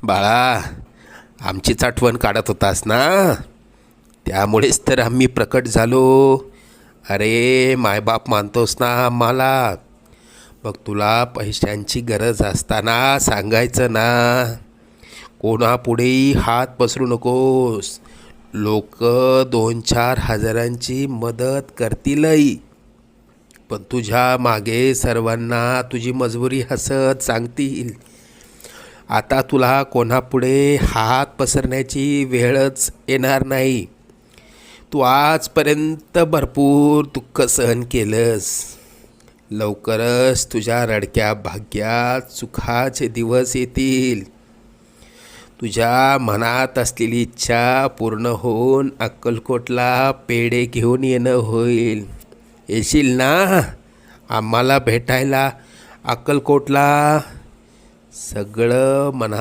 बाळा, आमचीच आठवण काढत होतास ना, त्यामुळेच तर आम्ही प्रकट झालो. अरे मायबाप मानतोस ना आम्हाला, मग तुला पैशांची गरज असताना सांगायचं ना. कोणापुढेही हात पसरू नकोस. लोक 2-4 हजारांची मदत करतीलही, पण तुझ्या मागे सर्वांना तुझी मजबुरी हसत सांगतील. आता तुला कोणापुढे हात पसरण्याची वेळच येणार नाही. तू आजपर्यंत भरपूर दुःख सहन केलंस. लवकरच तुझ्या रडक्या भाग्यात सुखाचे दिवस येतील. तुझ्या मनात असलेली इच्छा पूर्ण होऊन अक्कलकोटला पेढे घेऊन येणं होईल. येशील ना आम्हाला भेटायला अक्कलकोटला? सगळं मनात